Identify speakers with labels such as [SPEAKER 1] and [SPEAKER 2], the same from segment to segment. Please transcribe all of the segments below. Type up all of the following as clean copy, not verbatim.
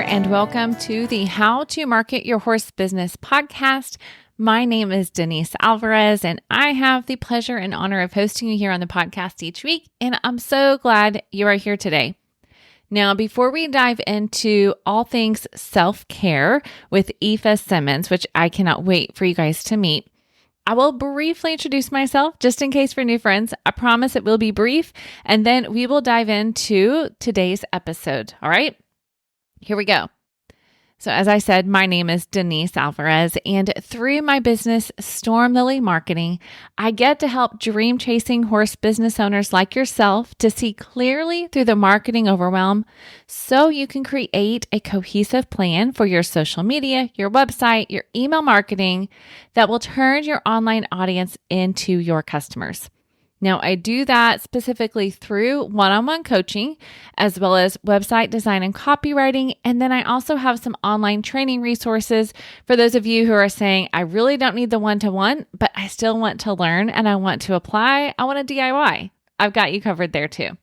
[SPEAKER 1] and welcome to the How to Market Your Horse Business podcast. My name is Denise Alvarez, and I have the pleasure and honor of hosting you here on the podcast each week, and I'm so glad you are here today. Now, before we dive into all things self-care with Ifa Simmonds, which I cannot wait for you guys to meet, I will briefly introduce myself just in case for new friends. I promise it will be brief, and then we will dive into today's episode. All right, here we go. So as I said, my name is Denise Alvarez, and through my business, Storm Lily Marketing, I get to help dream-chasing horse business owners like yourself to see clearly through the marketing overwhelm so you can create a cohesive plan for your social media, your website, your email marketing that will turn your online audience into your customers. Now, I do that specifically through one-on-one coaching, as well as website design and copywriting. And then I also have some online training resources for those of you who are saying, I really don't need the one-to-one, but I still want to learn and I want to apply. I want to DIY. I've got you covered there too.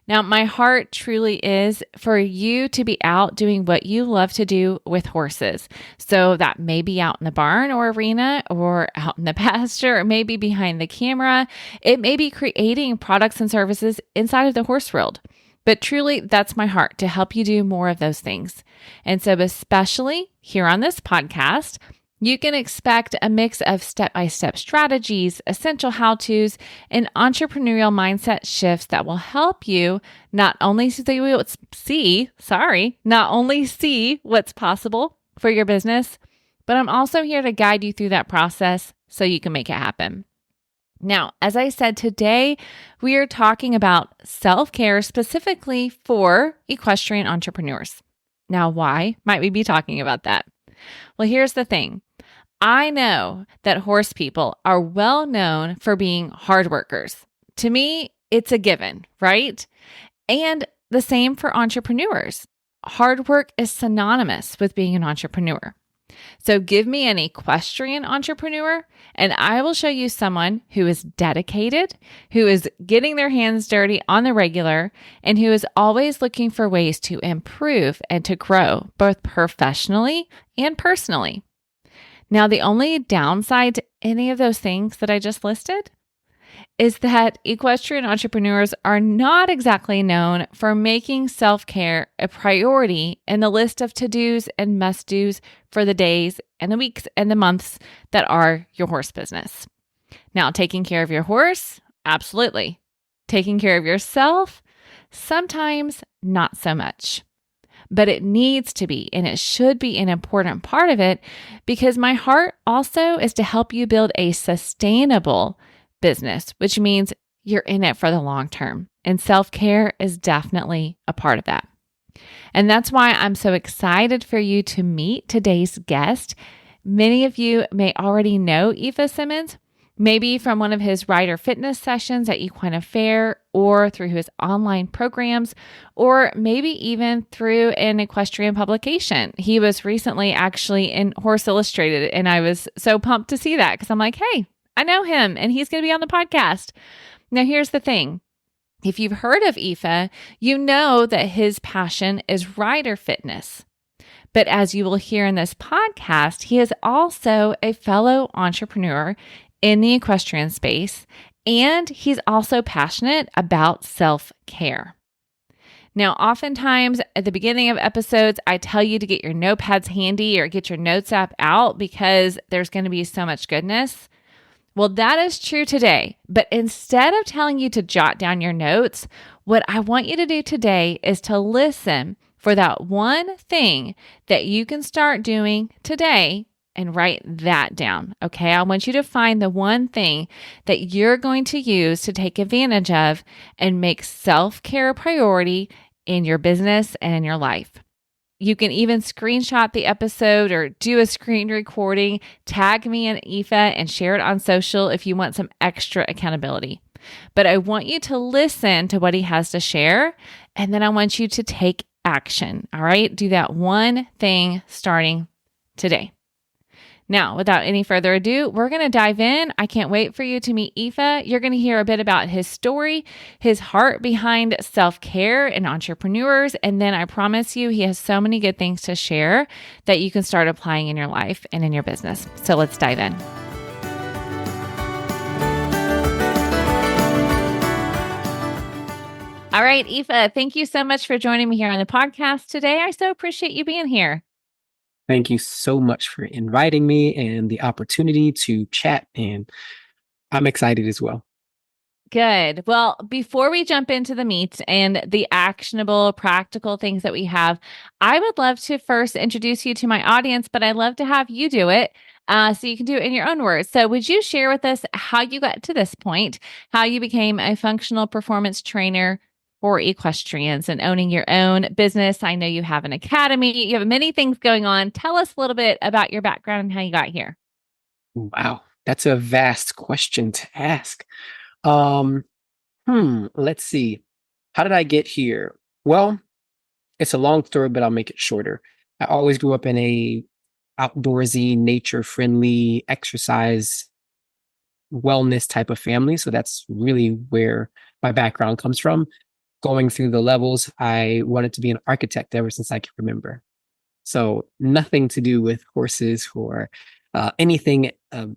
[SPEAKER 1] Now, my heart truly is for you to be out doing what you love to do with horses. So that may be out in the barn or arena or out in the pasture, or maybe behind the camera. It may be creating products and services inside of the horse world. But truly, that's my heart, to help you do more of those things. And so especially here on this podcast, you can expect a mix of step-by-step strategies, essential how-tos, and entrepreneurial mindset shifts that will help you not only see what's possible for your business, but I'm also here to guide you through that process so you can make it happen. Now, as I said, today we are talking about self-care specifically for equestrian entrepreneurs. Now, why might we be talking about that? Well, here's the thing. I know that horse people are well known for being hard workers. To me, it's a given, right? And the same for entrepreneurs. Hard work is synonymous with being an entrepreneur. So give me an equestrian entrepreneur, and I will show you someone who is dedicated, who is getting their hands dirty on the regular, and who is always looking for ways to improve and to grow, both professionally and personally. Now, the only downside to any of those things that I just listed is that equestrian entrepreneurs are not exactly known for making self-care a priority in the list of to-dos and must-dos for the days and the weeks and the months that are your horse business. Now, taking care of your horse, absolutely. Taking care of yourself, sometimes not so much. But it needs to be, and it should be an important part of it, because my heart also is to help you build a sustainable business, which means you're in it for the long term. And self-care is definitely a part of that. And that's why I'm so excited for you to meet today's guest. Many of you may already know Ifa Simmonds, maybe from one of his rider fitness sessions at Equine Affaire, or through his online programs, or maybe even through an equestrian publication. He was recently actually in Horse Illustrated, and I was so pumped to see that because I'm like, hey, I know him and he's going to be on the podcast. Now, here's the thing. If you've heard of Ifa, you know that his passion is rider fitness. But as you will hear in this podcast, he is also a fellow entrepreneur in the equestrian space, and he's also passionate about self-care. Now, oftentimes at the beginning of episodes, I tell you to get your notepads handy or get your notes app out because there's going to be so much goodness. Well, that is true today, but instead of telling you to jot down your notes, what I want you to do today is to listen for that one thing that you can start doing today and write that down, okay? I want you to find the one thing that you're going to use to take advantage of and make self-care a priority in your business and in your life. You can even screenshot the episode or do a screen recording, tag me in Ifa, and share it on social if you want some extra accountability. But I want you to listen to what he has to share, and then I want you to take action, all right? Do that one thing starting today. Now, without any further ado, we're going to dive in. I can't wait for you to meet Ifa. You're going to hear a bit about his story, his heart behind self-care and entrepreneurs, and then I promise you he has so many good things to share that you can start applying in your life and in your business. So let's dive in. All right, Ifa, thank you so much for joining me here on the podcast today. I so appreciate you being here.
[SPEAKER 2] Thank you so much for inviting me and the opportunity to chat. And I'm excited as well.
[SPEAKER 1] Good. Well, before we jump into the meat and the actionable, practical things that we have, I would love to first introduce you to my audience, but I'd love to have you do it so you can do it in your own words. So, would you share with us how you got to this point, how you became a functional performance trainer for equestrians and owning your own business? I know you have an academy, you have many things going on. Tell us a little bit about your background and how you got here.
[SPEAKER 2] Wow, that's a vast question to ask. Um, let's see. How did I get here? Well, it's a long story, but I'll make it shorter. I always grew up in a outdoorsy, nature-friendly, exercise, wellness type of family. So that's really where my background comes from. Going through the levels, I wanted to be an architect ever since I can remember. So nothing to do with horses or anything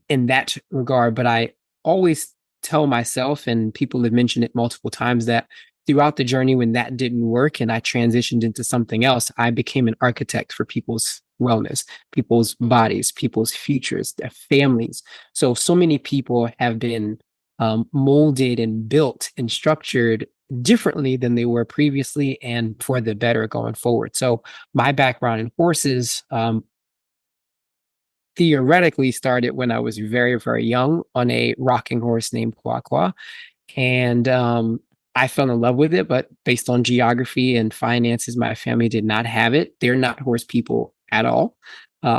[SPEAKER 2] in that regard. But I always tell myself, and people have mentioned it multiple times, that throughout the journey, when that didn't work and I transitioned into something else, I became an architect for people's wellness, people's bodies, people's futures, their families. So many people have been molded and built and structured differently than they were previously and for the better going forward. So my background in horses theoretically started when I was very, very young on a rocking horse named Quaqua. And I fell in love with it, but based on geography and finances, my family did not have it. They're not horse people at all.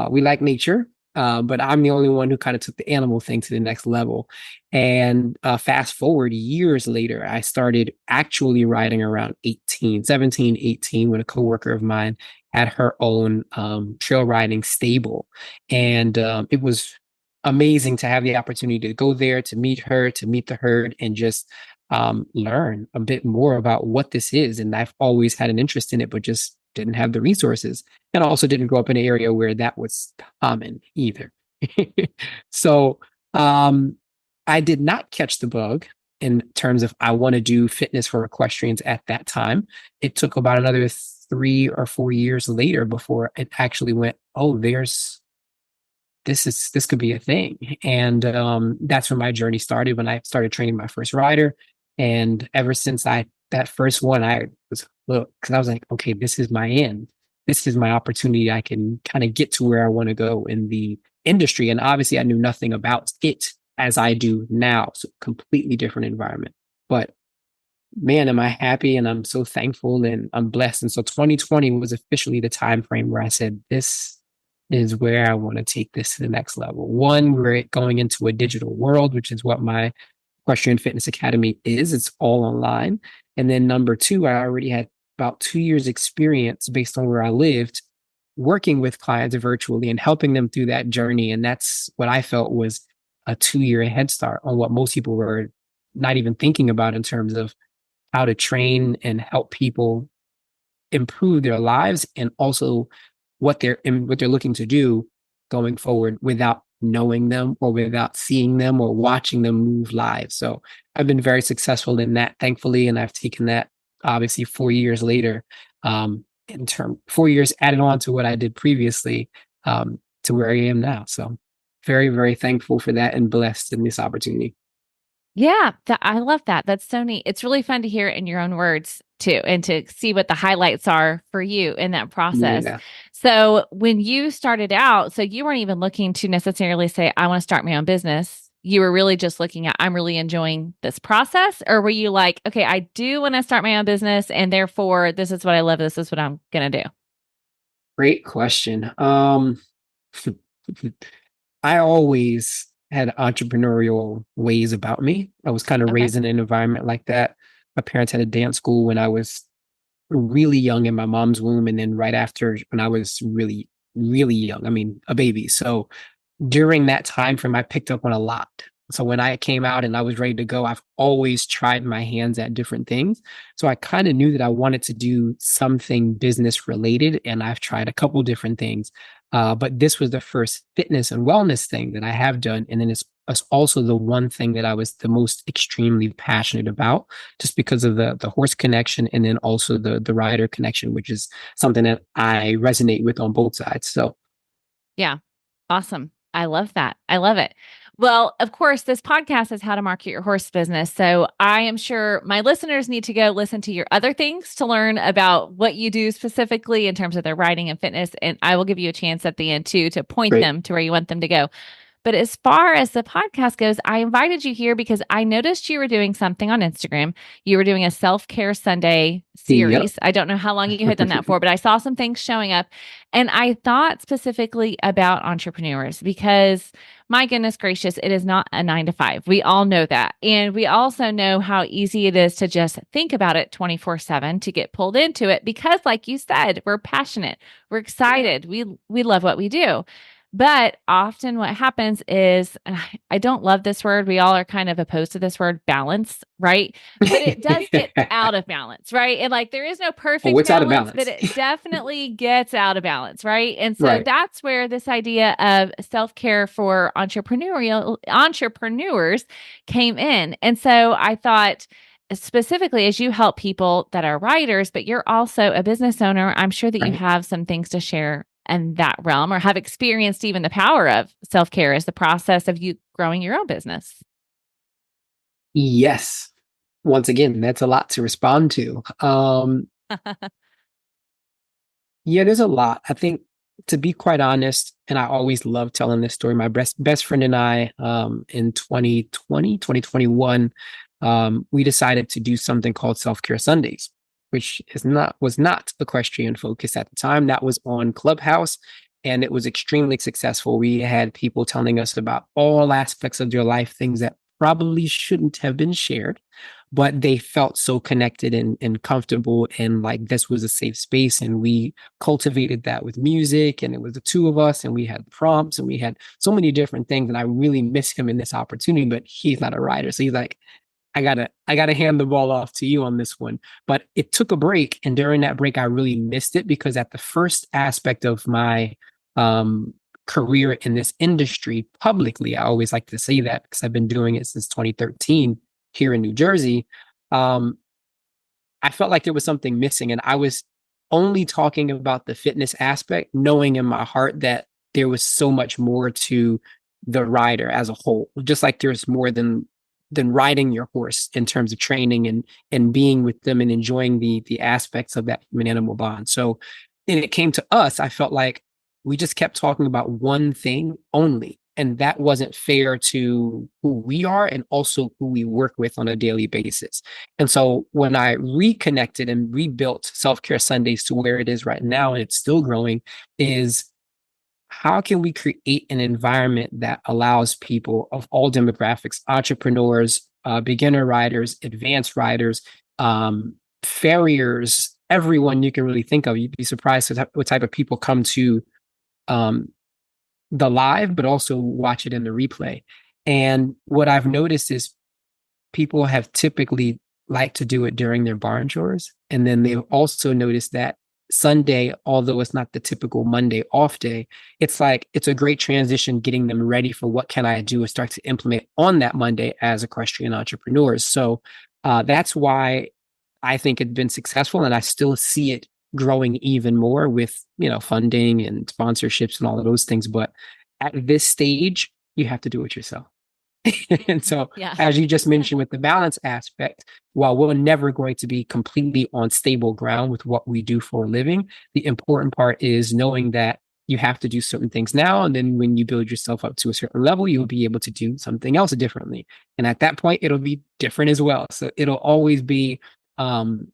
[SPEAKER 2] We like nature, but I'm the only one who kind of took the animal thing to the next level. And fast forward years later, I started actually riding around 18, 17, 18, when a coworker of mine had her own trail riding stable. And it was amazing to have the opportunity to go there, to meet her, to meet the herd, and just learn a bit more about what this is. And I've always had an interest in it, but just didn't have the resources. And also didn't grow up in an area where that was common either. So I did not catch the bug in terms of I want to do fitness for equestrians at that time. It took about another 3 or 4 years later before it actually went, oh, this could be a thing. And that's when my journey started, when I started training my first rider. And ever since that first one, I was hooked, because I was like, okay, this is my end. This is my opportunity. I can kind of get to where I want to go in the industry. And obviously I knew nothing about it as I do now. So completely different environment. But man, am I happy, and I'm so thankful, and I'm blessed. And so 2020 was officially the time frame where I said, this is where I want to take this to the next level. One, we're going into a digital world, which is what my Equestrian Fitness Academy is. It's all online. And then number two, I already had about 2 years experience based on where I lived, working with clients virtually and helping them through that journey. And that's what I felt was a 2 year head start on what most people were not even thinking about in terms of how to train and help people improve their lives, and also what they're looking to do going forward without knowing them or without seeing them or watching them move live. So I've been very successful in that, thankfully, and I've taken that obviously 4 years later, 4 years added on to what I did previously, to where I am now. So very, very thankful for that and blessed in this opportunity.
[SPEAKER 1] Yeah, I love that. That's so neat. It's really fun to hear it in your own words too, and to see what the highlights are for you in that process.
[SPEAKER 2] Yeah.
[SPEAKER 1] So when you started out, so you weren't even looking to necessarily say, I want to start my own business. You were really just looking at, I'm really enjoying this process. Or were you like, okay, I do want to start my own business, and therefore this is what I love. This is what I'm going to do.
[SPEAKER 2] Great question. I always had entrepreneurial ways about me. I was kind of
[SPEAKER 1] Okay.
[SPEAKER 2] raised in an environment like that. My parents had a dance school when I was really young in my mom's womb, and then right after when I was really, really young, I mean, a baby. So during that time frame, I picked up on a lot. So when I came out and I was ready to go, I've always tried my hands at different things. So I kind of knew that I wanted to do something business related, and I've tried a couple different things. But this was the first fitness and wellness thing that I have done, and then it's also the one thing that I was the most extremely passionate about, just because of the horse connection, and then also the rider connection, which is something that I resonate with on both sides. So
[SPEAKER 1] Yeah. Awesome. I love that. I love it. Well, of course, this podcast is how to market your horse business. So I am sure my listeners need to go listen to your other things to learn about what you do specifically in terms of their riding and fitness. And I will give you a chance at the end too to point
[SPEAKER 2] great.
[SPEAKER 1] them to where you want them to go. But as far as the podcast goes, I invited you here because I noticed you were doing something on Instagram. You were doing a self-care Sunday
[SPEAKER 2] Yep.
[SPEAKER 1] series. I don't know how long you had done that for, but I saw some things showing up. And I thought specifically about entrepreneurs because my goodness gracious, it is not a 9 to 5. We all know that. And we also know how easy it is to just think about it 24/7, to get pulled into it because, like you said, we're passionate, we're excited, we love what we do. But often what happens is, and I don't love this word. We all are kind of opposed to this word, balance, right? But it does get out of balance, right? And like there is no
[SPEAKER 2] Oh,
[SPEAKER 1] perfect
[SPEAKER 2] what's out of
[SPEAKER 1] balance, but
[SPEAKER 2] balance?
[SPEAKER 1] it definitely gets out of balance, right? And so
[SPEAKER 2] Right.
[SPEAKER 1] that's where this idea of self-care for entrepreneurs came in. And so I thought, specifically as you help people that are writers, but you're also a business owner, I'm sure that you
[SPEAKER 2] Right.
[SPEAKER 1] have some things to share in that realm, or have experienced even the power of self-care as the process of you growing your own business.
[SPEAKER 2] Yes. Once again, that's a lot to respond to. Yeah, there's a lot. I think, to be quite honest, and I always love telling this story. My best friend and I, in 2021, we decided to do something called Self-Care Sundays, which is not was not equestrian focused at the time. That was on Clubhouse, and it was extremely successful. We had people telling us about all aspects of their life, things that probably shouldn't have been shared, but they felt so connected and comfortable, and like this was a safe space. And we cultivated that with music, and it was the two of us, and we had prompts, and we had so many different things. And I really miss him in this opportunity, but he's not a writer, so he's like, I gotta hand the ball off to you on this one. But it took a break, and during that break I really missed it, because at the first aspect of my um career in this industry publicly, I always like to say that because I've been doing it since 2013 here in New Jersey. um I felt like there was something missing, and I was only talking about the fitness aspect, knowing in my heart that there was so much more to the rider as a whole. Just like there's more than riding your horse in terms of training and being with them and enjoying the aspects of that human animal bond. So, when it came to us, I felt like we just kept talking about one thing only. And that wasn't fair to who we are and also who we work with on a daily basis. And so when I reconnected and rebuilt Self Care Sundays to where it is right now, and it's still growing, is how can we create an environment that allows people of all demographics, entrepreneurs, beginner riders, advanced riders, farriers, everyone you can really think of. You'd be surprised at what type of people come to um, the live, but also watch it in the replay. And what I've noticed is people have typically liked to do it during their barn chores. And then they've also noticed that Sunday, although it's not the typical Monday off day, it's like it's a great transition getting them ready for what can I do and start to implement on that Monday as equestrian entrepreneurs. So that's why I think it's been successful, and I still see it growing even more with funding and sponsorships and all of those things. But at this stage, you have to do it yourself. And so,
[SPEAKER 1] Yeah.
[SPEAKER 2] as you just mentioned with the balance aspect, while we're never going to be completely on stable ground with what we do for a living, the important part is knowing that you have to do certain things now. And then when you build yourself up to a certain level, you'll be able to do something else differently. And at that point, it'll be different as well. So it'll always be um,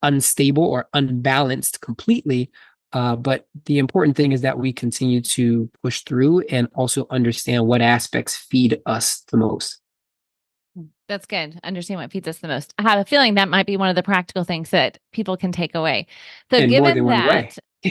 [SPEAKER 2] unstable or unbalanced completely. But the important thing is that we continue to push through and also understand what aspects feed us the most.
[SPEAKER 1] That's good. Understand what feeds us the most. I have a feeling that might be one of the practical things that people can take away. So,
[SPEAKER 2] In more
[SPEAKER 1] given
[SPEAKER 2] than one
[SPEAKER 1] that,
[SPEAKER 2] way.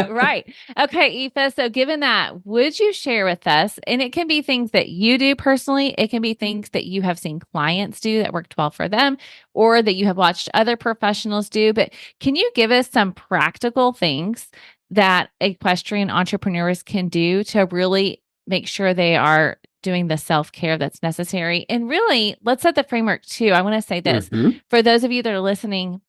[SPEAKER 1] Right. Okay, Aoife. So, given that, would you share with us? And it can be things that you do personally, it can be things that you have seen clients do that worked well for them, or that you have watched other professionals do. But can you give us some practical things that equestrian entrepreneurs can do to really make sure they are doing the self care that's necessary? And really, let's set the framework too. I want to say this
[SPEAKER 2] Mhm.
[SPEAKER 1] for those of you that are listening,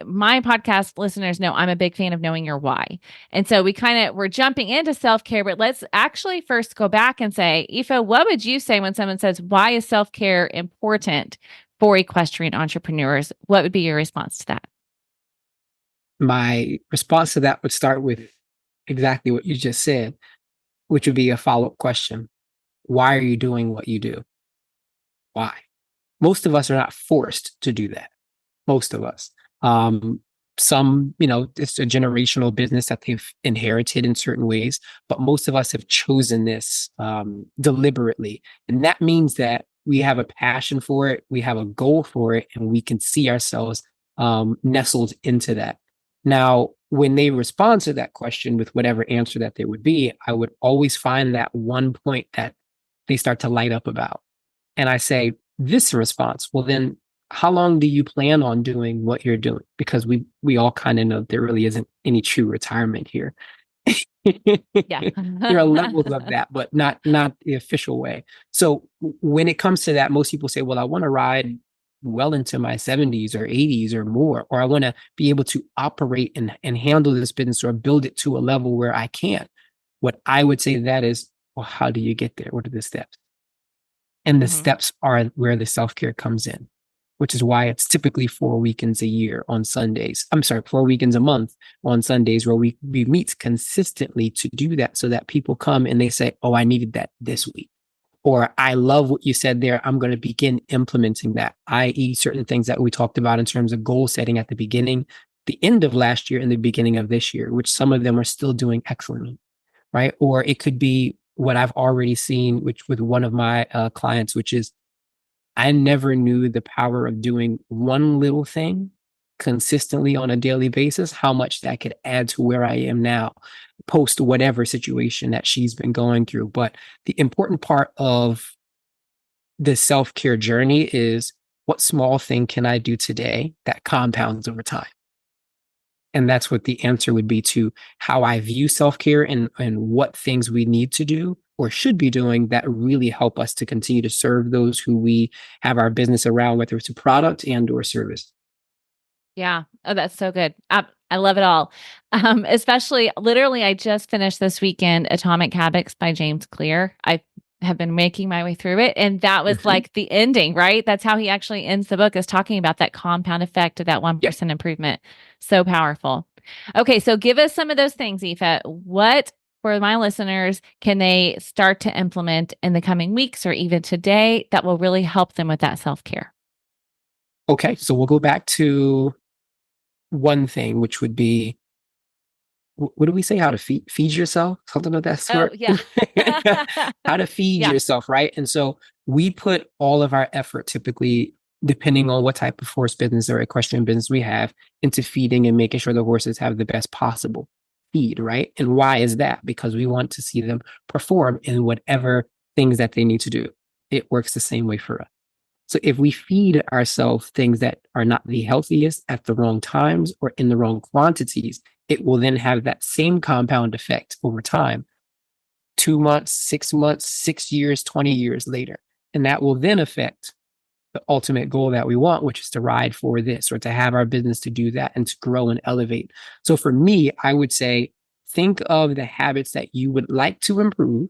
[SPEAKER 1] my podcast listeners know I'm a big fan of knowing your why. And so we're jumping into self-care, but let's actually first go back and say, Aoife, what would you say when someone says, why is self-care important for equestrian entrepreneurs? What would be your response to that?
[SPEAKER 2] My response to that would start with exactly what you just said, which would be a follow-up question. Why are you doing what you do? Why? Most of us are not forced to do that. Most of us. Um, some, it's a generational business that they've inherited in certain ways, but most of us have chosen this deliberately. And that means that we have a passion for it, we have a goal for it, and we can see ourselves nestled into that. Now, when they respond to that question with whatever answer that there would be, I would always find that one point that they start to light up about. And I say, this response, well, then how long do you plan on doing what you're doing? Because we all kind of know there really isn't any true retirement here.
[SPEAKER 1] Yeah.
[SPEAKER 2] There are levels of that, but not the official way. So when it comes to that, most people say, well, I want to ride well into my 70s or 80s or more, or I want to be able to operate and handle this business or build it to a level where I can. What I would say to that is, well, how do you get there? What are the steps? And the
[SPEAKER 1] Mhm.
[SPEAKER 2] steps are where the self-care comes in, which is why it's typically 4 weekends a year on Sundays. I'm sorry, 4 weekends a month on Sundays where we meet consistently to do that so that people come and they say, oh, I needed that this week. Or I love what you said there. I'm going to begin implementing that, i.e., certain things that we talked about in terms of goal setting at the beginning, the end of last year and the beginning of this year, which some of them are still doing excellently, right? Or it could be what I've already seen, which with one of my clients, which is I never knew the power of doing one little thing consistently on a daily basis, how much that could add to where I am now, post whatever situation that she's been going through. But the important part of the self care journey is what small thing can I do today that compounds over time? And that's what the answer would be to how I view self care and what things we need to do or should be doing that really help us to continue to serve those who we have our business around, whether it's a product and or service.
[SPEAKER 1] Yeah. Oh, that's so good. I love it all. Especially literally, I just finished this weekend Atomic Habits by James Clear. I have been making my way through it. And that was
[SPEAKER 2] Mhm.
[SPEAKER 1] like the ending, right? That's how he actually ends the book, is talking about that compound effect of that
[SPEAKER 2] Yep.
[SPEAKER 1] 1% improvement. So powerful. Okay. So give us some of those things, Aoife. What, for my listeners, can they start to implement in the coming weeks or even today that will really help them with that self care?
[SPEAKER 2] Okay. So we'll go back to one thing, which would be what do we say? How to feed yourself? Something of that
[SPEAKER 1] Oh,
[SPEAKER 2] sort.
[SPEAKER 1] yeah.
[SPEAKER 2] How to feed
[SPEAKER 1] Yeah.
[SPEAKER 2] yourself, right? And so we put all of our effort typically, depending on what type of horse business or equestrian business we have, into feeding and making sure the horses have the best possible feed, right? And why is that? Because we want to see them perform in whatever things that they need to do. It works the same way for us. So if we feed ourselves things that are not the healthiest at the wrong times or in the wrong quantities, it will then have that same compound effect over time, 2 months, 6 years, 20 years later. And that will then affect the ultimate goal that we want, which is to ride for this or to have our business to do that and to grow and elevate. So for me, I would say, think of the habits that you would like to improve,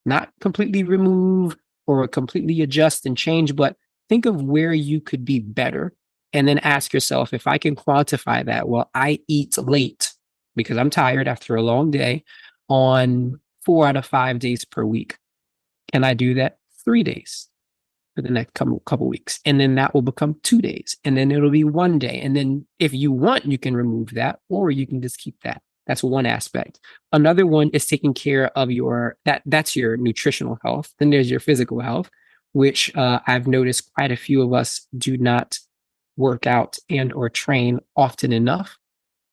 [SPEAKER 2] not completely remove or completely adjust and change, but think of where you could be better. And then ask yourself, if I can quantify that, well, I eat late because I'm tired after a long day on 4 out of 5 days per week. Can I do that 3 days for the next couple weeks? And then that will become 2 days. And then it'll be one day. And then if you want, you can remove that or you can just keep that. That's one aspect. Another one is taking care of that's your nutritional health. Then there's your physical health, which I've noticed quite a few of us do not work out and or train often enough.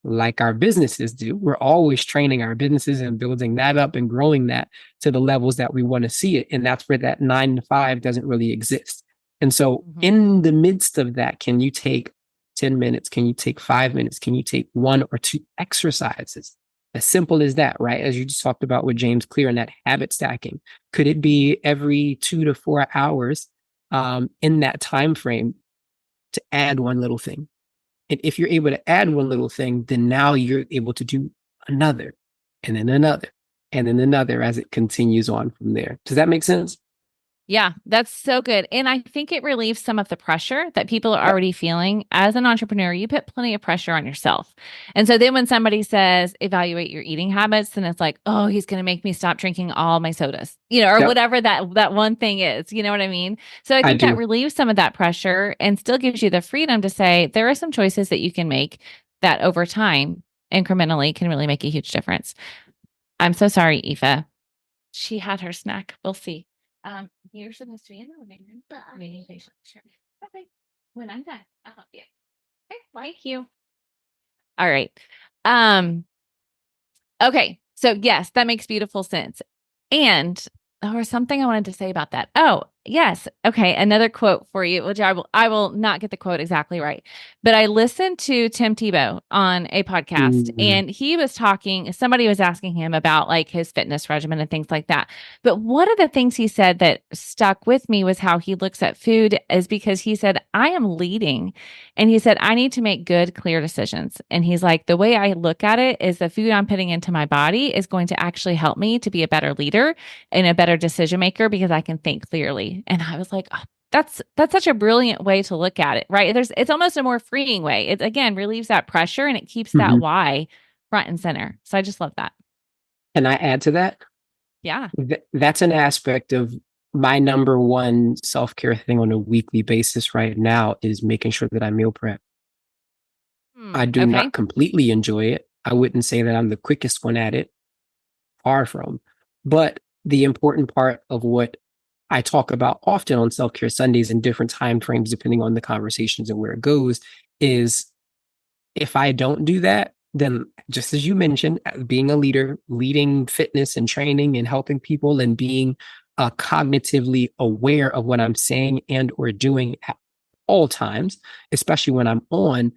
[SPEAKER 2] like our businesses do. We're always training our businesses and building that up and growing that to the levels that we want to see it. And that's where that 9 to 5 doesn't really exist. And so, in the midst of that, can you take 10 minutes? Can you take 5 minutes? Can you take 1 or 2 exercises? As simple as that, right? As you just talked about with James Clear and that habit stacking. Could it be every 2 to 4 hours in that time frame to add one little thing? And if you're able to add one little thing, then now you're able to do another and then another and then another as it continues on from there. Does that make sense?
[SPEAKER 1] Yeah, that's so good. And I think it relieves some of the pressure that people are
[SPEAKER 2] Yep.
[SPEAKER 1] already feeling. As an entrepreneur, you put plenty of pressure on yourself. And so then when somebody says, evaluate your eating habits, then it's like, oh, he's going to make me stop drinking all my sodas, or
[SPEAKER 2] Yep.
[SPEAKER 1] whatever that one thing is. You know what I mean? So I
[SPEAKER 2] I
[SPEAKER 1] think that
[SPEAKER 2] do.
[SPEAKER 1] relieves some of that pressure and still gives you the freedom to say, there are some choices that you can make that over time, incrementally, can really make a huge difference. I'm so sorry, Aoife. She had her snack. We'll see. You're supposed to be in the living room, but waiting patiently. Sure. Okay. When I'm done, I'll help you. Okay. Thank you. All right. Um, okay. So yes, that makes beautiful sense. And there was something I wanted to say about that. Oh, yes. Okay. Another quote for you, which I will not get the quote exactly right. But I listened to Tim Tebow on a podcast
[SPEAKER 2] Mhm.
[SPEAKER 1] and he was talking, somebody was asking him about like his fitness regimen and things like that. But one of the things he said that stuck with me was how he looks at food is because he said, I am leading. And he said, I need to make good, clear decisions. And he's like, the way I look at it is the food I'm putting into my body is going to actually help me to be a better leader and a better decision maker because I can think clearly. And I was like, oh, that's such a brilliant way to look at it, right? It's almost a more freeing way. It again relieves that pressure and it keeps that
[SPEAKER 2] Mhm.
[SPEAKER 1] why front and center. So I just love that.
[SPEAKER 2] Can I add to that?
[SPEAKER 1] Yeah.
[SPEAKER 2] That's an aspect of my number one self care thing on a weekly basis right now is making sure that I meal prep. I do not
[SPEAKER 1] Okay.
[SPEAKER 2] completely enjoy it. I wouldn't say that I'm the quickest one at it, far from. But the important part of what I talk about often on self care Sundays in different time frames, depending on the conversations and where it goes, is if I don't do that, then just as you mentioned, being a leader, leading fitness and training and helping people and being cognitively aware of what I'm saying and or doing at all times, especially when I'm on,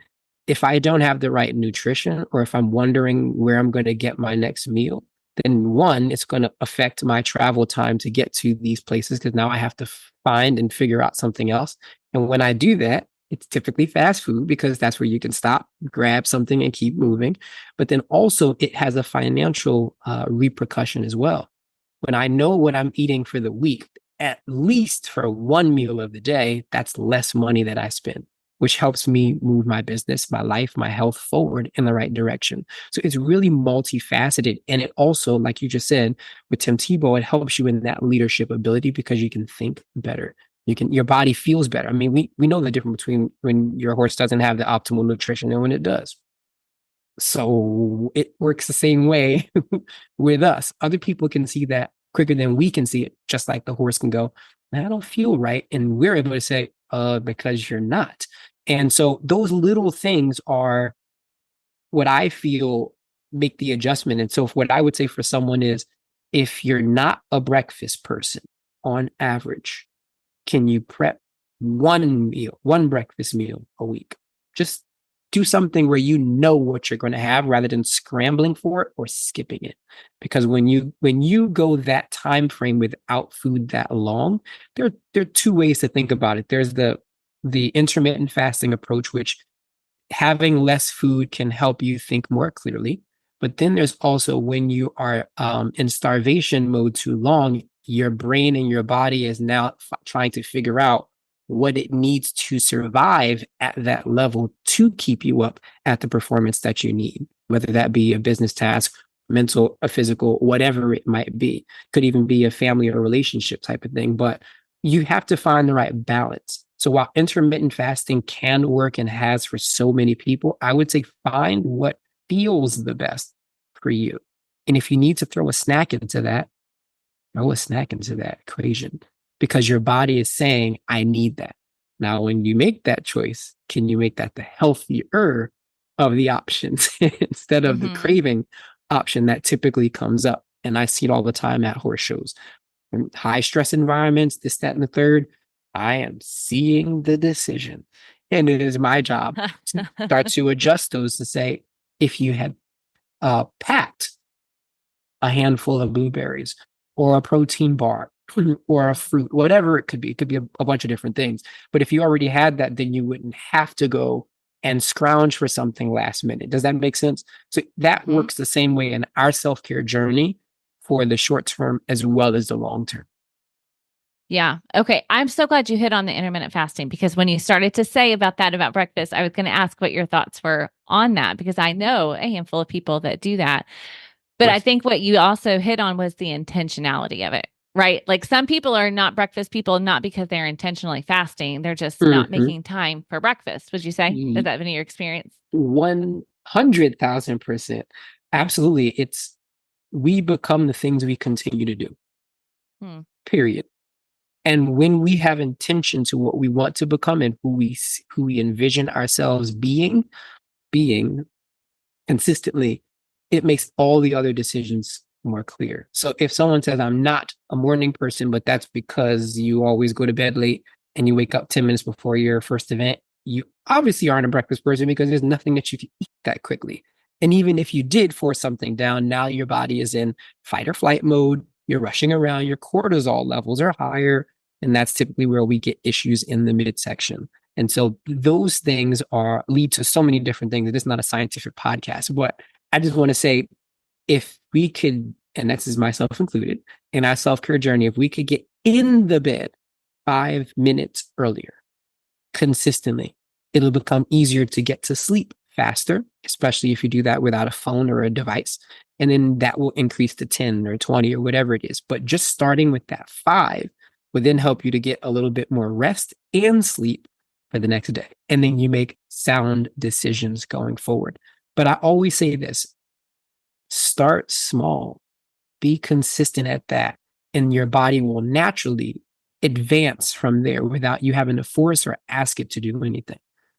[SPEAKER 2] if I don't have the right nutrition or if I'm wondering where I'm going to get my next meal, then one, it's going to affect my travel time to get to these places because now I have to find and figure out something else. And when I do that, it's typically fast food because that's where you can stop, grab something, and keep moving. But then also, it has a financial repercussion as well. When I know what I'm eating for the week, at least for one meal of the day, that's less money that I spend, which helps me move my business, my life, my health forward in the right direction. So it's really multifaceted. And it also, like you just said, with Tim Tebow, it helps you in that leadership ability because you can think better. Your body feels better. I mean, we know the difference between when your horse doesn't have the optimal nutrition and when it does. So it works the same way with us. Other people can see that quicker than we can see it, just like the horse can go, I don't feel right. And we're able to say, because you're not. And so those little things are what I feel make the adjustment. And so what I would say for someone is if you're not a breakfast person on average, can you prep one meal, one breakfast meal a week? Just do something where you know what you're going to have rather than scrambling for it or skipping it. Because when you go that time frame without food that long, there are two ways to think about it. There's the intermittent fasting approach, which having less food can help you think more clearly. But then there's also when you are in starvation mode too long, your brain and your body is now trying to figure out what it needs to survive at that level to keep you up at the performance that you need, whether that be a business task, mental, a physical, whatever it might be. Could even be a family or relationship type of thing. But you have to find the right balance. So while intermittent fasting can work and has for so many people, I would say find what feels the best for you. And if you need to throw a snack into that, throw a snack into that equation because your body is saying, I need that. Now, when you make that choice, can you make that the healthier of the options instead of the
[SPEAKER 1] Mm-hmm.
[SPEAKER 2] craving option that typically comes up. And I see it all the time at horse shows. In high stress environments, this, that, and the third, I am seeing the decision. And it is my job to start to adjust those to say, if you had packed a handful of blueberries or a protein bar or a fruit, whatever it could be a bunch of different things. But if you already had that, then you wouldn't have to go and scrounge for something last minute. Does that make sense? So that
[SPEAKER 1] Mm-hmm.
[SPEAKER 2] works the same way in our self-care journey for the short term as well as the long term.
[SPEAKER 1] Yeah. Okay. I'm so glad you hit on the intermittent fasting because when you started to say about that about breakfast, I was going to ask what your thoughts were on that because I know a handful of people that do that. But I
[SPEAKER 2] Yes.
[SPEAKER 1] think what you also hit on was the intentionality of it, right? Like some people are not breakfast people, not because they're intentionally fasting. They're just not
[SPEAKER 2] Mm-hmm.
[SPEAKER 1] making time for breakfast. Would you say? Has that been your experience?
[SPEAKER 2] 100,000%. Absolutely. We become the things we continue to do,
[SPEAKER 1] Hmm.
[SPEAKER 2] period. And when we have intention to what we want to become and who we envision ourselves being consistently, it makes all the other decisions more clear. So if someone says, I'm not a morning person, but that's because you always go to bed late and you wake up 10 minutes before your first event, you obviously aren't a breakfast person because there's nothing that you can eat that quickly. And even if you did force something down, now your body is in fight or flight mode. You're rushing around, your cortisol levels are higher. And that's typically where we get issues in the midsection. And so those things lead to so many different things. It is not a scientific podcast, but I just want to say if we could, and this is myself included, in our self-care journey, if we could get in the bed 5 minutes earlier, consistently, it'll become easier to get to sleep faster, especially if you do that without a phone or a device. And then that will increase to 10 or 20 or whatever it is. But just starting with that 5 would then help you to get a little bit more rest and sleep for the next day. And then you make sound decisions going forward. But I always say this: start small, be consistent at that, and your body will naturally advance from there without you having to force or ask it to do anything.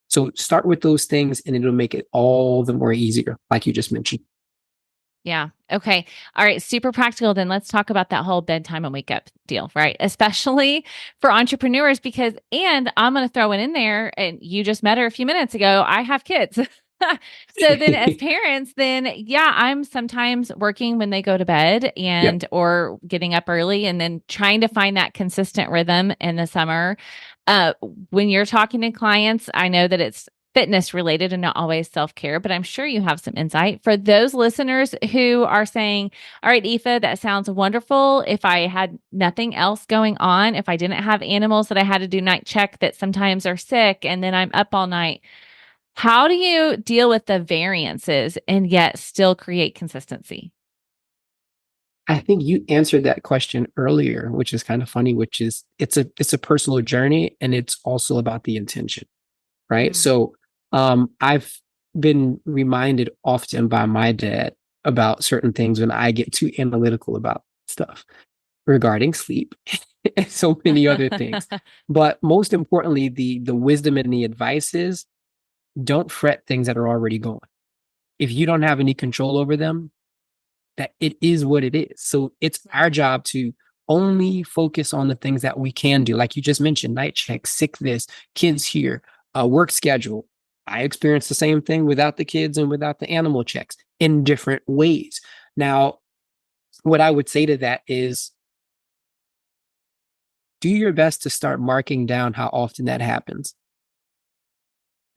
[SPEAKER 2] So start with those things and it'll make it all the more easier, like you just mentioned.
[SPEAKER 1] Yeah. Okay. All right. Super practical. Then let's talk about that whole bedtime and wake up deal, right? Especially for entrepreneurs, because, and I'm going to throw it in there, and you just met her a few minutes ago. I have kids. So then as parents, then yeah, I'm sometimes working when they go to bed
[SPEAKER 2] Yep.
[SPEAKER 1] or getting up early and then trying to find that consistent rhythm in the summer. When you're talking to clients, I know that it's fitness related and not always self care, but I'm sure you have some insight for those listeners who are saying, all right, Ifa, that sounds wonderful. If I had nothing else going on, if I didn't have animals that I had to do night check that sometimes are sick and then I'm up all night, how do you deal with the variances and yet still create consistency?
[SPEAKER 2] I think you answered that question earlier, which is kind of funny, which is it's a personal journey and it's also about the intention, right?
[SPEAKER 1] Mm.
[SPEAKER 2] So I've been reminded often by my dad about certain things when I get too analytical about stuff regarding sleep and so many other things. But most importantly, the wisdom and the advice is don't fret things that are already going. If you don't have any control over them, that it is what it is. So it's our job to only focus on the things that we can do. Like you just mentioned, night check, sick this, kids here, work schedule. I experienced the same thing without the kids and without the animal checks in different ways. Now, what I would say to that is do your best to start marking down how often that happens.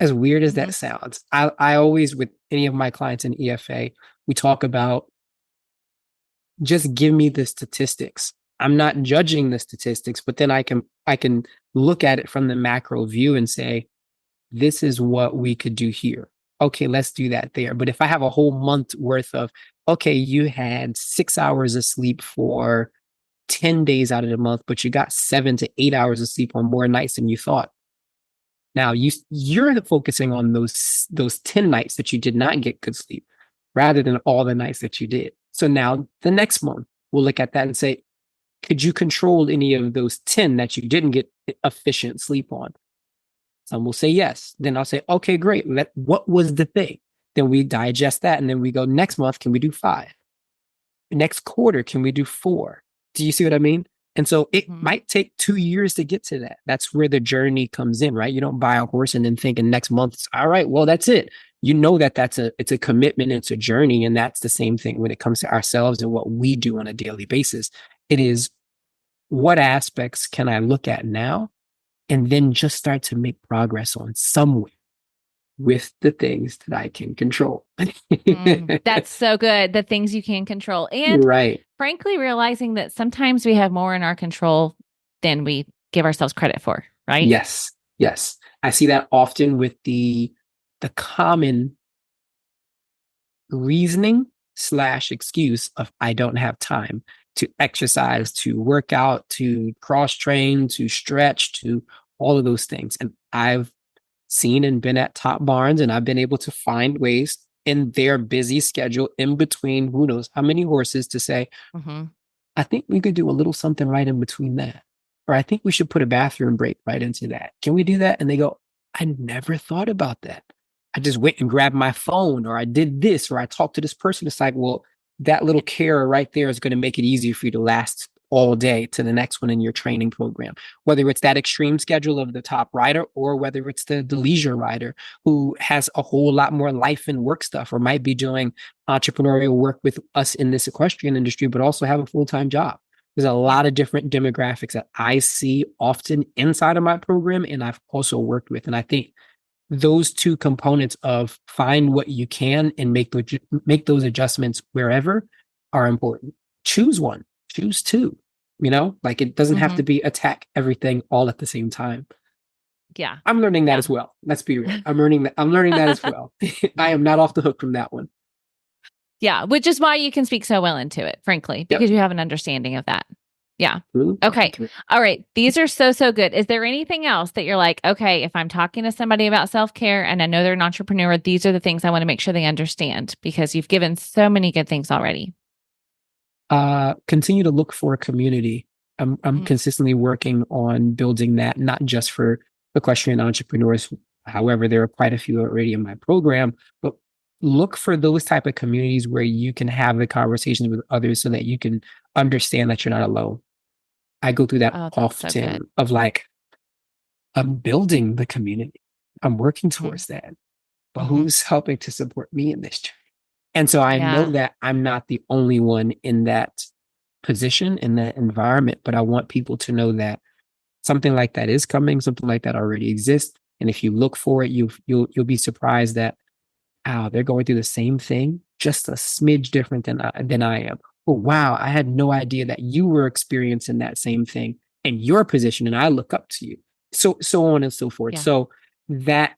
[SPEAKER 2] As weird as
[SPEAKER 1] Mhm.
[SPEAKER 2] that sounds, I always, with any of my clients in EFA, we talk about just give me the statistics. I'm not judging the statistics, but then I can look at it from the macro view and say, this is what we could do here. Okay, let's do that there. But if I have a whole month worth of, okay, you had 6 hours of sleep for 10 days out of the month, but you got 7 to 8 hours of sleep on more nights than you thought. Now you're focusing on those 10 nights that you did not get good sleep rather than all the nights that you did. So now the next month we'll look at that and say, could you control any of those 10 that you didn't get efficient sleep on? Some will say yes. Then I'll say, okay, great. What was the thing? Then we digest that. And then we go, next month, can we do 5? Next quarter, can we do 4? Do you see what I mean? And so it might take 2 years to get to that. That's where the journey comes in, right? You don't buy a horse and then thinking next month, all right, well, that's it. You know that it's a commitment, it's a journey. And that's the same thing when it comes to ourselves and what we do on a daily basis. It is, what aspects can I look at now and then just start to make progress on somewhere with the things that I can control.
[SPEAKER 1] That's so good. The things you can control. And
[SPEAKER 2] right.
[SPEAKER 1] frankly, realizing that sometimes we have more in our control than we give ourselves credit for, right?
[SPEAKER 2] Yes. Yes. I see that often with the common reasoning / excuse of I don't have time to exercise, to work out, to cross train, to stretch, to all of those things. And I've seen and been at top barns, and I've been able to find ways in their busy schedule in between who knows how many horses to say, I think we could do a little something right in between that. Or I think we should put a bathroom break right into that. Can we do that? And they go, I never thought about that. I just went and grabbed my phone, or I did this, or I talked to this person. It's like, well, that little care right there is going to make it easier for you to last all day to the next one in your training program, whether it's that extreme schedule of the top rider or whether it's the leisure rider who has a whole lot more life and work stuff, or might be doing entrepreneurial work with us in this equestrian industry, but also have a full-time job. There's a lot of different demographics that I see often inside of my program, and I've also worked with. And I think those two components of find what you can and make those adjustments wherever are important. Choose one, choose two, like it doesn't have to be attack everything all at the same time.
[SPEAKER 1] Yeah.
[SPEAKER 2] I'm learning that as well. Let's be real. I'm learning that as well. I am not off the hook from that one.
[SPEAKER 1] Yeah. Which is why you can speak so well into it, frankly, because you have an understanding of that. Yeah. Okay. All right. These are so good. Is there anything else that you're like, okay, if I'm talking to somebody about self-care and I know they're an entrepreneur, these are the things I want to make sure they understand, because you've given so many good things already.
[SPEAKER 2] Continue to look for a community. I'm consistently working on building that, not just for equestrian entrepreneurs. However, there are quite a few already in my program, but look for those type of communities where you can have the conversations with others so that you can understand that you're not alone. I go through that often of like, I'm building the community. I'm working towards that, but who's helping to support me in this journey? And so I know that I'm not the only one in that position, in that environment, but I want people to know that something like that is coming, something like that already exists. And if you look for it, you'll be surprised that, they're going through the same thing, just a smidge different than I am. Oh, wow, I had no idea that you were experiencing that same thing in your position, and I look up to you. So on and so forth. Yeah. So that,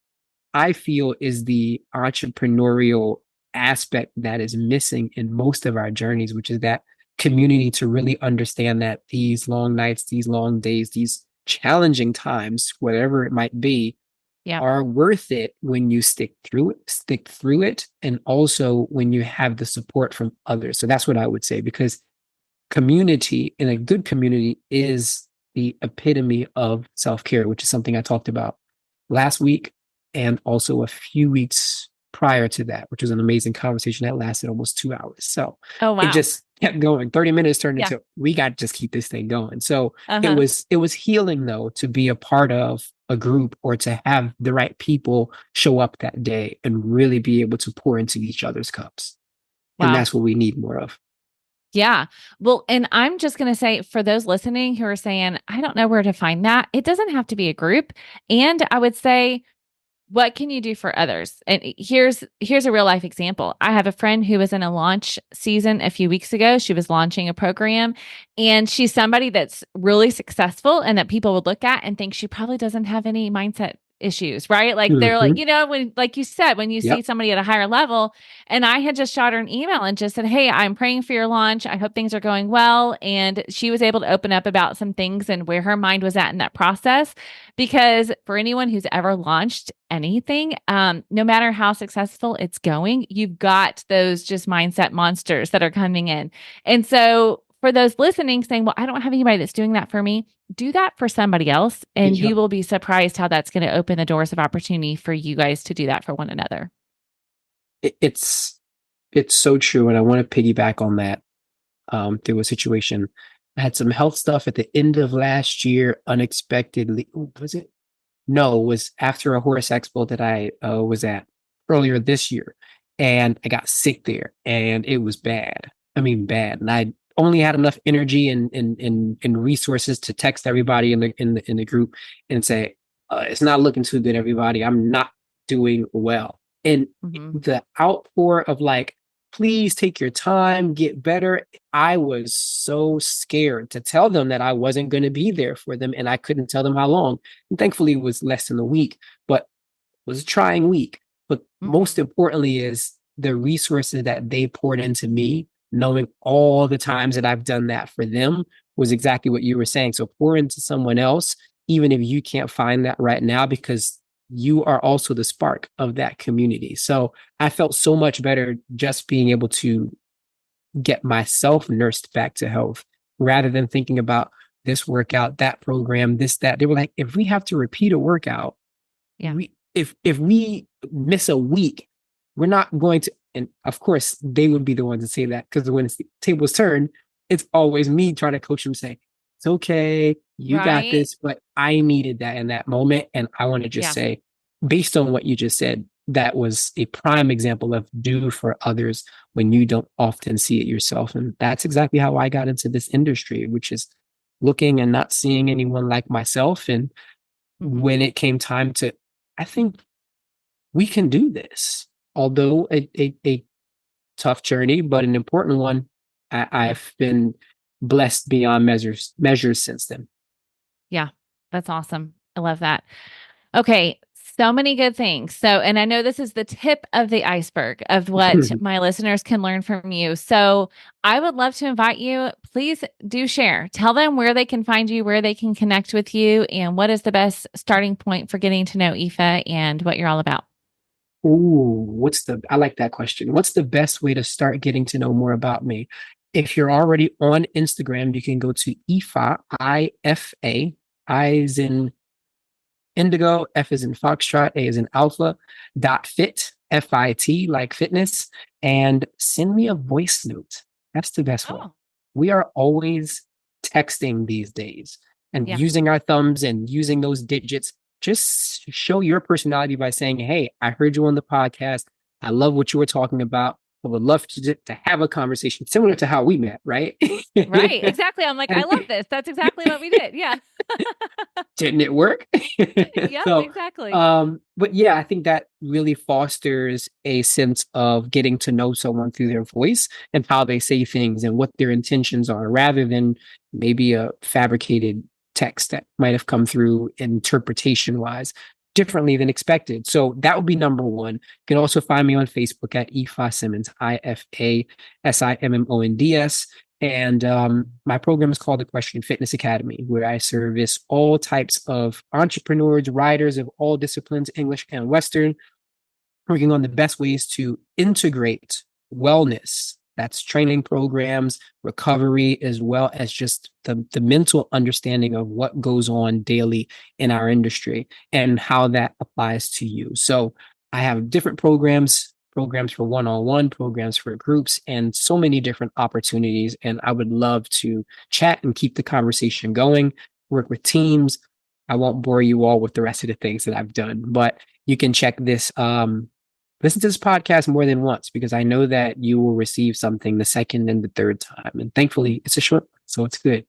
[SPEAKER 2] I feel, is the entrepreneurial aspect that is missing in most of our journeys, which is that community to really understand that these long nights, these long days, these challenging times, whatever it might be, are worth it when you stick through it, and also when you have the support from others. So that's what I would say, because community, in a good community, is the epitome of self-care, which is something I talked about last week and also a few weeks prior to that, which was an amazing conversation that lasted almost 2 hours. So it just kept going. 30 minutes turned into, we got to just keep this thing going. So it was healing, though, to be a part of a group, or to have the right people show up that day and really be able to pour into each other's cups. And that's what we need more of.
[SPEAKER 1] Yeah. Well, and I'm just going to say, for those listening who are saying, I don't know where to find that, it doesn't have to be a group. And I would say, what can you do for others? And here's a real life example. I have a friend who was in a launch season a few weeks ago. She was launching a program, and she's somebody that's really successful and that people would look at and think she probably doesn't have any mindset issues, right? Like they're like, when, like you said, when you see somebody at a higher level, and I had just shot her an email and just said, hey, I'm praying for your launch. I hope things are going well. And she was able to open up about some things and where her mind was at in that process. Because for anyone who's ever launched anything, no matter how successful it's going, you've got those just mindset monsters that are coming in. And so for those listening saying, well, I don't have anybody that's doing that for me, do that for somebody else. And you will be surprised how that's going to open the doors of opportunity for you guys to do that for one another.
[SPEAKER 2] it's so true. And I want to piggyback on that through a situation. I had some health stuff at the end of last year, unexpectedly. Was it? No, it was after a horse expo that I was at earlier this year. And I got sick there and it was bad. I mean, bad. And I only had enough energy and resources to text everybody in the group and say, it's not looking too good, everybody. I'm not doing well. And the outpour of like, please take your time, get better. I was so scared to tell them that I wasn't going to be there for them and I couldn't tell them how long. And thankfully, it was less than a week, but it was a trying week. But most importantly is the resources that they poured into me, knowing all the times that I've done that for them was exactly what you were saying. So pour into someone else, even if you can't find that right now, because you are also the spark of that community. So I felt so much better just being able to get myself nursed back to health rather than thinking about this workout, that program, this, that. They were like, if we have to repeat a workout, if we miss a week, we're not going to, and of course they would be the ones to say that because when the tables turn, it's always me trying to coach them, say, it's okay, you got this, but I needed that in that moment. And I want to just say, based on what you just said, that was a prime example of do for others when you don't often see it yourself. And that's exactly how I got into this industry, which is looking and not seeing anyone like myself. And when it came time to, I think we can do this, although a tough journey, but an important one. I've been blessed beyond measures since then.
[SPEAKER 1] Yeah, that's awesome. I love that. Okay. So many good things. So, and I know this is the tip of the iceberg of what my listeners can learn from you. So I would love to invite you. Please do share. Tell them where they can find you, where they can connect with you, and what is the best starting point for getting to know Ifa and what you're all about.
[SPEAKER 2] Ooh, I like that question. What's the best way to start getting to know more about me? If you're already on Instagram, you can go to Ifa, I-F-A, I is in indigo, F is in foxtrot, A is in alpha, .fit, F-I-T, like fitness, and send me a voice note. That's the best way. We are always texting these days and using our thumbs and using those digits. Just show your personality by saying, hey, I heard you on the podcast. I love what you were talking about. I would love to have a conversation similar to how we met, right?
[SPEAKER 1] Right, exactly. I'm like, I love this. That's exactly what we did. Yeah.
[SPEAKER 2] Didn't it work?
[SPEAKER 1] Yeah,
[SPEAKER 2] so,
[SPEAKER 1] exactly.
[SPEAKER 2] But yeah, I think that really fosters a sense of getting to know someone through their voice and how they say things and what their intentions are, rather than maybe a fabricated text that might have come through interpretation wise differently than expected. So that would be number one. You can also find me on Facebook at Ifa Simmonds, IFA SIMMONDS. And my program is called Equestrian Fitness Academy, where I service all types of entrepreneurs, riders of all disciplines, English and Western, working on the best ways to integrate wellness. That's training programs, recovery, as well as just the mental understanding of what goes on daily in our industry and how that applies to you. So I have different programs for one-on-one, programs for groups, and so many different opportunities. And I would love to chat and keep the conversation going, work with teams. I won't bore you all with the rest of the things that I've done, but you can check this listen to this podcast more than once, because I know that you will receive something the second and the third time. And thankfully, it's a short one, so it's good.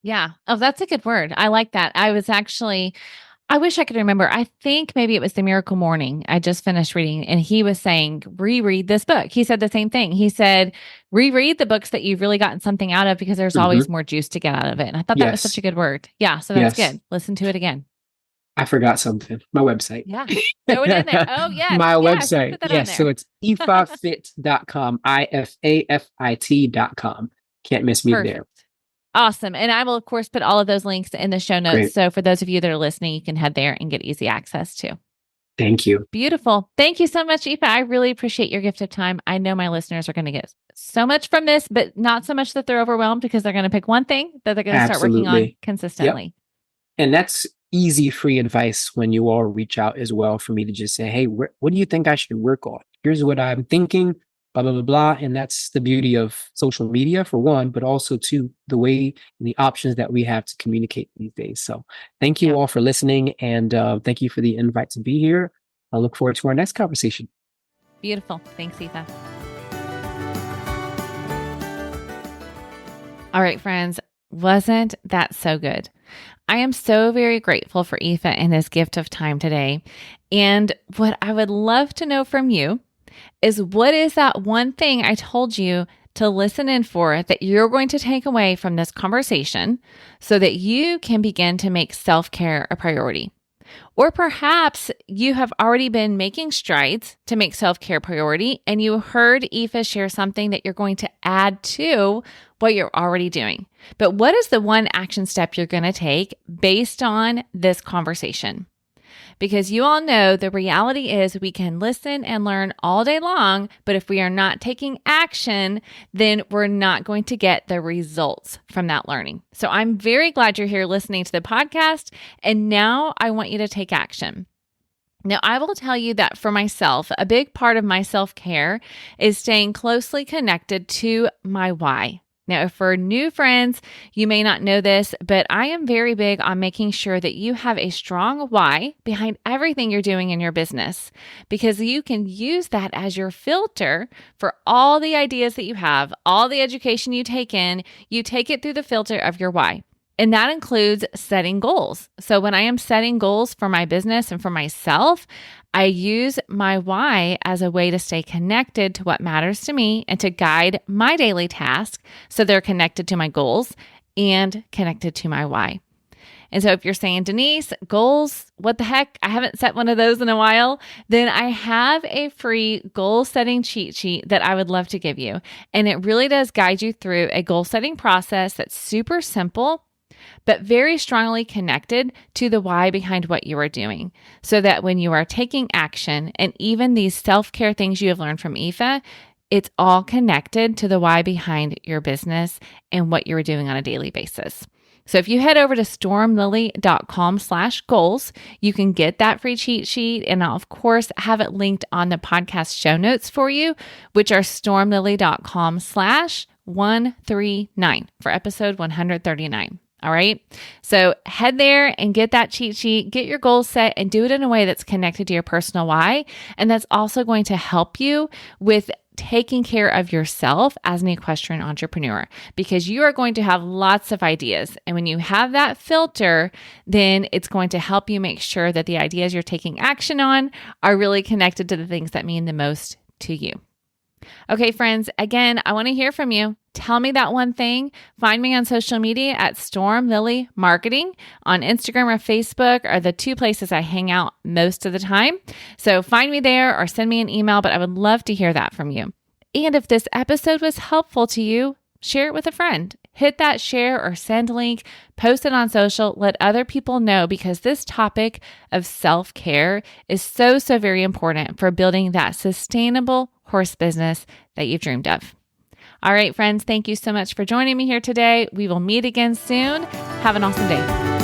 [SPEAKER 1] Yeah. Oh, that's a good word. I like that. I wish I could remember. I think maybe it was The Miracle Morning. I just finished reading, and he was saying, reread this book. He said the same thing. He said, reread the books that you've really gotten something out of, because there's always more juice to get out of it. And I thought that was such a good word. Yeah. So that's good. Listen to it again.
[SPEAKER 2] I forgot something. My website.
[SPEAKER 1] Yeah. Throw it in there. Oh, yes.
[SPEAKER 2] My website. Yes. So it's ifafit.com, IFAFIT.com. Can't miss me there.
[SPEAKER 1] Awesome. And I will, of course, put all of those links in the show notes.
[SPEAKER 2] Great.
[SPEAKER 1] So for those of you that are listening, you can head there and get easy access too.
[SPEAKER 2] Thank you.
[SPEAKER 1] Beautiful. Thank you so much, Ifa. I really appreciate your gift of time. I know my listeners are going to get so much from this, but not so much that they're overwhelmed, because they're going to pick one thing that they're going to start working on consistently.
[SPEAKER 2] Yep. And that's easy, free advice when you all reach out as well, for me to just say, hey, what do you think I should work on? here's what I'm thinking, blah, blah, blah, blah. And that's the beauty of social media, for one, but also two, the way and the options that we have to communicate these days. So thank you all for listening. And thank you for the invite to be here. I look forward to our next conversation.
[SPEAKER 1] Beautiful. Thanks, Ifa. All right, friends, wasn't that so good? I am so very grateful for Ifa and his gift of time today. And what I would love to know from you is, what is that one thing I told you to listen in for that you're going to take away from this conversation so that you can begin to make self-care a priority? Or perhaps you have already been making strides to make self-care a priority and you heard Ifa share something that you're going to add to what you're already doing. But what is the one action step you're going to take based on this conversation? Because you all know the reality is we can listen and learn all day long, but if we are not taking action, then we're not going to get the results from that learning. So I'm very glad you're here listening to the podcast, and now I want you to take action. Now, I will tell you that for myself, a big part of my self-care is staying closely connected to my why. Now, for new friends, you may not know this, but I am very big on making sure that you have a strong why behind everything you're doing in your business, because you can use that as your filter for all the ideas that you have, all the education you take in, you take it through the filter of your why. And that includes setting goals. So when I am setting goals for my business and for myself, I use my why as a way to stay connected to what matters to me and to guide my daily tasks so they're connected to my goals and connected to my why. And so if you're saying, Denise, goals, what the heck? I haven't set one of those in a while. Then I have a free goal setting cheat sheet that I would love to give you. And it really does guide you through a goal setting process that's super simple, but very strongly connected to the why behind what you are doing, so that when you are taking action and even these self-care things you have learned from Ifa, it's all connected to the why behind your business and what you're doing on a daily basis. So if you head over to stormlily.com/goals, you can get that free cheat sheet. And I'll, of course, have it linked on the podcast show notes for you, which are stormlily.com/139 for episode 139. All right. So head there and get that cheat sheet, get your goals set, and do it in a way that's connected to your personal why. And that's also going to help you with taking care of yourself as an equestrian entrepreneur, because you are going to have lots of ideas. And when you have that filter, then it's going to help you make sure that the ideas you're taking action on are really connected to the things that mean the most to you. Okay, friends, again, I want to hear from you. Tell me that one thing. Find me on social media at Storm Lily Marketing. On Instagram or Facebook are the two places I hang out most of the time. So find me there or send me an email, but I would love to hear that from you. And if this episode was helpful to you, share it with a friend. Hit that share or send link, post it on social, let other people know, because this topic of self-care is so very important for building that sustainable horse business that you've dreamed of. All right, friends, thank you so much for joining me here today. We will meet again soon. Have an awesome day.